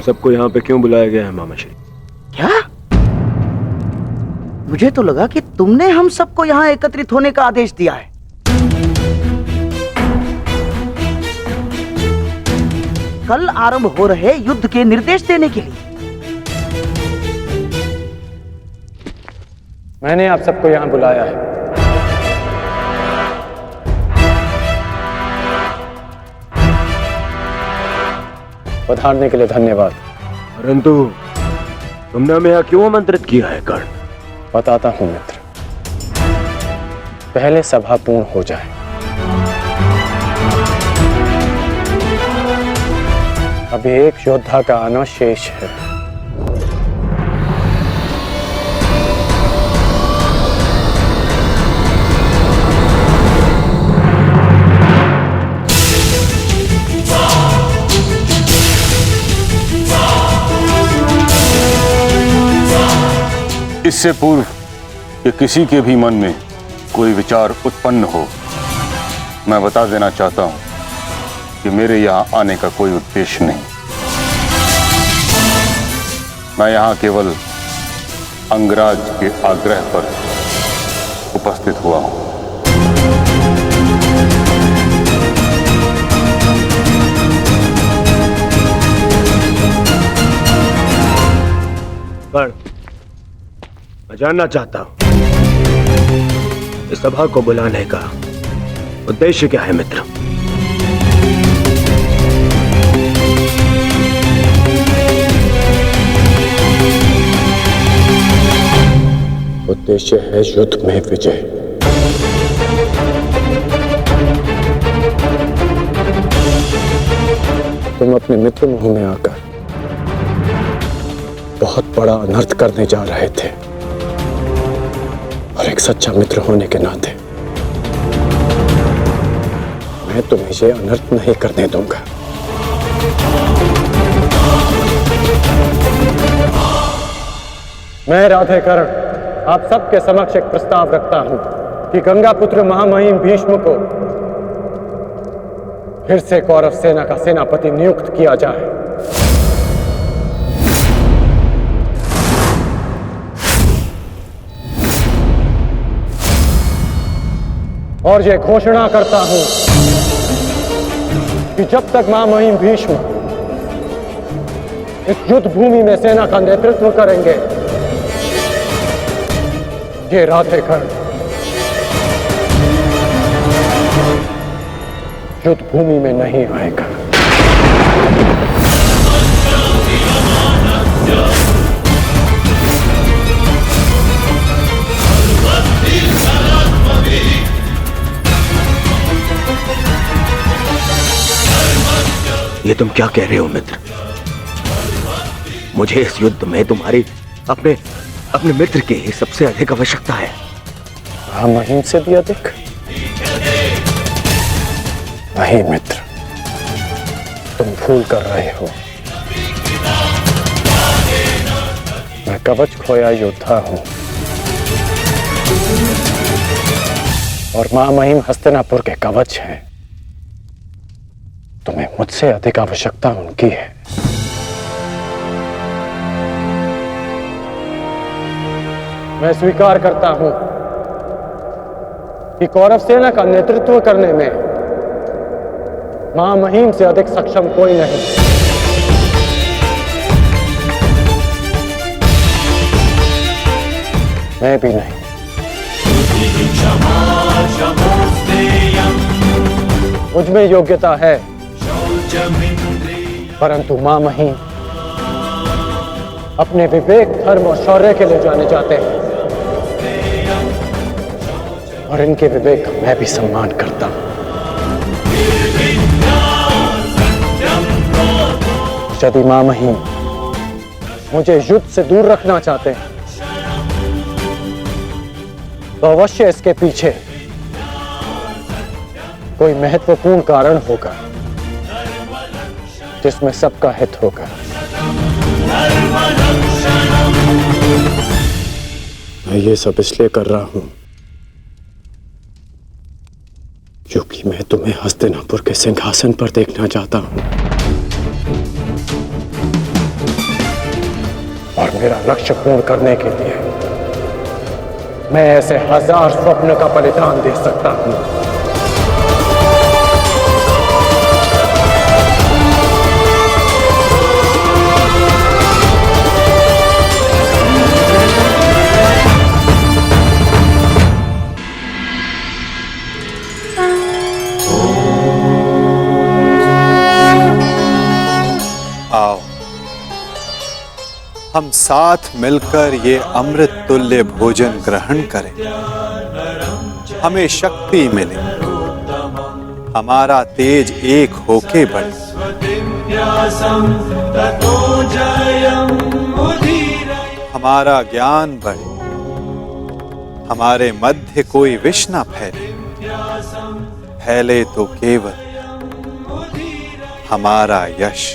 सबको यहाँ पे क्यों बुलाया गया है मामा श्री? क्या? मुझे तो लगा कि तुमने हम सबको यहाँ एकत्रित होने का आदेश दिया है। कल आरंभ हो रहे युद्ध के निर्देश देने के लिए। मैंने आप सबको यहाँ बुलाया है। पधारने के लिए धन्यवाद। परंतु तुमने हमें यहाँ क्यों आमंत्रित किया है कर्ण? बताता हूं मित्र, पहले सभा पूर्ण हो जाए। अभी एक योद्धा का आना शेष है। इससे पूर्व कि किसी के भी मन में कोई विचार उत्पन्न हो, मैं बता देना चाहता हूं कि मेरे यहाँ आने का कोई उद्देश्य नहीं। मैं यहाँ केवल अंगराज के आग्रह पर उपस्थित हुआ हूं। कर्ण, मैं जानना चाहता हूं इस सभा को बुलाने का उद्देश्य क्या है मित्र? उद्देश्य है युद्ध में विजय। तुम अपने मित्र मुंह में आकर बहुत बड़ा अनर्थ करने जा रहे थे, और एक सच्चा मित्र होने के नाते मैं तुम्हें ये अनर्थ नहीं करने दूंगा। मैं राधेकर्ण आप सबके समक्ष एक प्रस्ताव रखता हूं कि गंगा पुत्र महामहिम भीष्म को फिर से कौरव सेना का सेनापति नियुक्त किया जाए। और ये घोषणा करता हूं कि जब तक महामहिम भीष्म इस युद्ध भूमि में सेना का नेतृत्व करेंगे, ये राधेकर्ण युद्ध भूमि में नहीं आएगा। ये तुम क्या कह रहे हो मित्र? मुझे इस युद्ध में तुम्हारी अपने मित्र की ही सबसे अधिक आवश्यकता है। महामहिम से भी अधिक? नहीं मित्र, तुम भूल कर रहे हो। मैं कवच खोया योद्धा हूं, और महामहिम हस्तिनापुर के कवच हैं। तुम्हें मुझसे अधिक आवश्यकता उनकी है। मैं स्वीकार करता हूं कि कौरव सेना का नेतृत्व करने में महामहिम से अधिक सक्षम कोई नहीं। मैं भी नहीं। मुझ में योग्यता है, परंतु महामहिम अपने विवेक, धर्म और शौर्य के लिए जाने जाते हैं, और इनके विवेक का मैं भी सम्मान करता हूं। यदि महामहिम मुझे युद्ध से दूर रखना चाहते हैं, तो अवश्य इसके पीछे कोई महत्वपूर्ण कारण होगा जिसमें सबका हित होगा। मैं ये सब इसलिए कर रहा हूं क्योंकि मैं तुम्हें हस्तिनापुर के सिंहासन पर देखना चाहता हूं। और मेरा लक्ष्य पूर्ण करने के लिए मैं ऐसे 1000 स्वप्न का बलिदान दे सकता हूं। आओ हम साथ मिलकर ये अमृत तुल्य भोजन ग्रहण करें, हमें शक्ति मिले, हमारा तेज एक होके बढ़े। हमारा ज्ञान बढ़े, हमारे मध्य कोई विष न फैले, फैले तो केवल हमारा यश।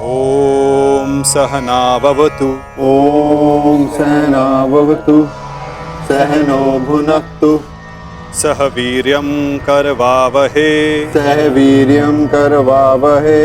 ओम सहना भवतु। ओम सहना भवतु। सहनो भुनक्तु। सह वीर्यं करवावहे। सह वीर्यं करवावहे।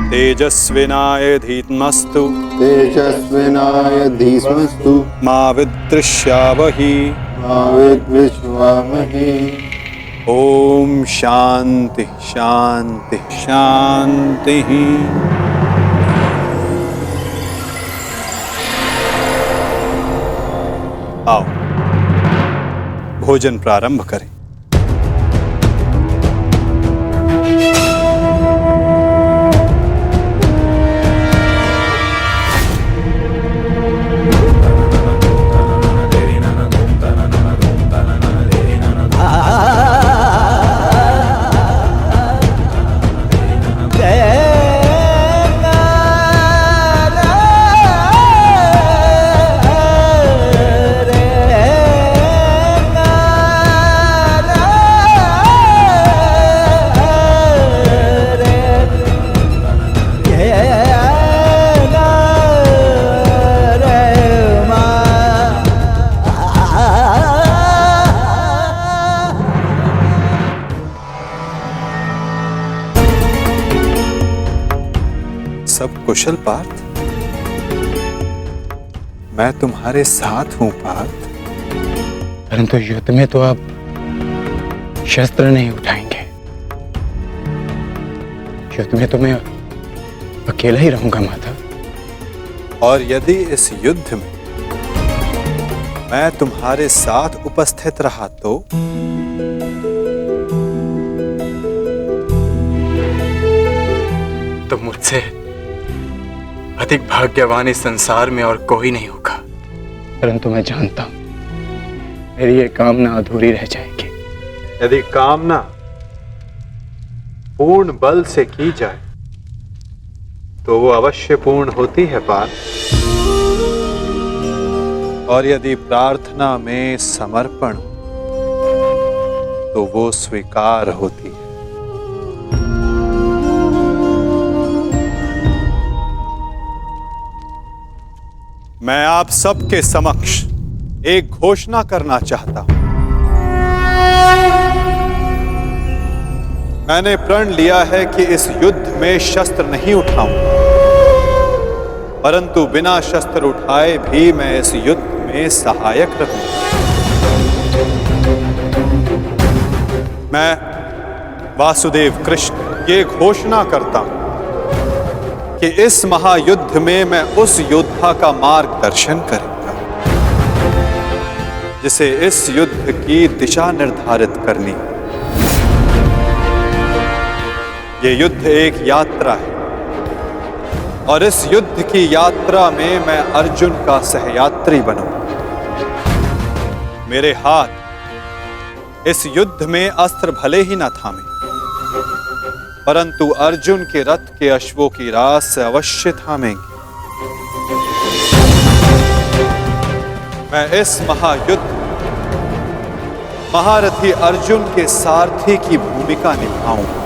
तेजस्विनाय धीमस्तु। तेजस्विनाय धीमस्तु। मा विद्विषावहि। मा विद्विषावहि। ओम शांति शांति शांति। आओ भोजन प्रारंभ करें। सब कुशल पार्थ? मैं तुम्हारे साथ हूं पार्थ। परंतु युद्ध में तो आप शस्त्र नहीं उठाएंगे। युद्ध में तो मैं अकेला ही रहूंगा माधव। और यदि इस युद्ध में मैं तुम्हारे साथ उपस्थित रहा तो मुझसे अधिक भाग्यवान इस संसार में और कोई नहीं होगा। परंतु मैं जानता हूं मेरी ये कामना अधूरी रह जाएगी। यदि कामना पूर्ण बल से की जाए तो वो अवश्य पूर्ण होती है पार्थ। और यदि प्रार्थना में समर्पण तो वो स्वीकार होती है। मैं आप सबके समक्ष एक घोषणा करना चाहता हूं। मैंने प्रण लिया है कि इस युद्ध में शस्त्र नहीं उठाऊंगा, परंतु बिना शस्त्र उठाए भी मैं इस युद्ध में सहायक रहूंगा। मैं वासुदेव कृष्ण ये घोषणा करता हूं कि इस महायुद्ध में मैं उस योद्धा का मार्गदर्शन करूंगा जिसे इस युद्ध की दिशा निर्धारित करनी है। ये युद्ध एक यात्रा है और इस युद्ध की यात्रा में मैं अर्जुन का सहयात्री बनूंगा। मेरे हाथ इस युद्ध में अस्त्र भले ही न थामे, परंतु अर्जुन के रथ के अश्वों की रास से अवश्य थामेंगे। मैं इस महायुद्ध महारथी अर्जुन के सारथी की भूमिका निभाऊंगा।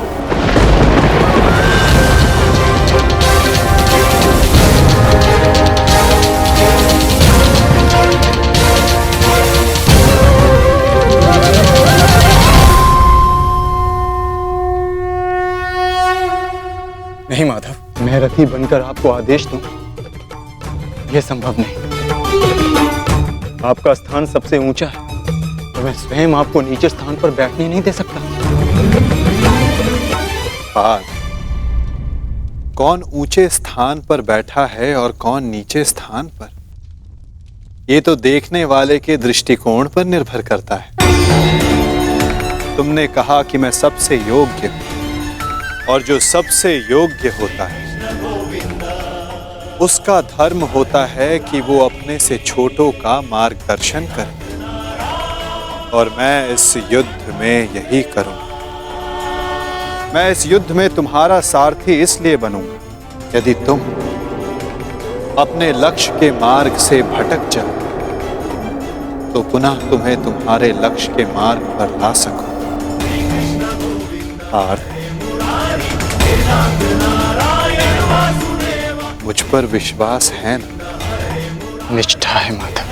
नहीं माधव, मैं रथी बनकर आपको आदेश दूं, यह संभव नहीं। आपका स्थान सबसे ऊंचा है और मैं स्वयं आपको नीचे स्थान पर बैठने नहीं दे सकता। पार्थ, कौन ऊंचे स्थान पर बैठा है और कौन नीचे स्थान पर, ये तो देखने वाले के दृष्टिकोण पर निर्भर करता है। तुमने कहा कि मैं सबसे योग्य हूं, और जो सबसे योग्य होता है उसका धर्म होता है कि वो अपने से छोटों का मार्गदर्शन करे, और मैं इस युद्ध में यही करूंगा। मैं इस युद्ध में तुम्हारा सारथी इसलिए बनूंगा, यदि तुम अपने लक्ष्य के मार्ग से भटक जाओ तो पुनः तुम्हें तुम्हारे लक्ष्य के मार्ग पर ला सकूं। पार्थ, मुझ पर विश्वास है ना? निष्ठा है माधव।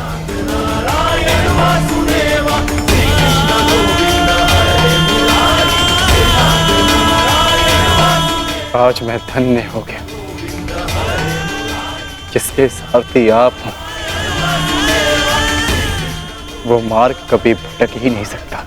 आज मैं धन्य हो गया, जिसके सारथी आप हो वो मार्ग कभी भटक ही नहीं सकता।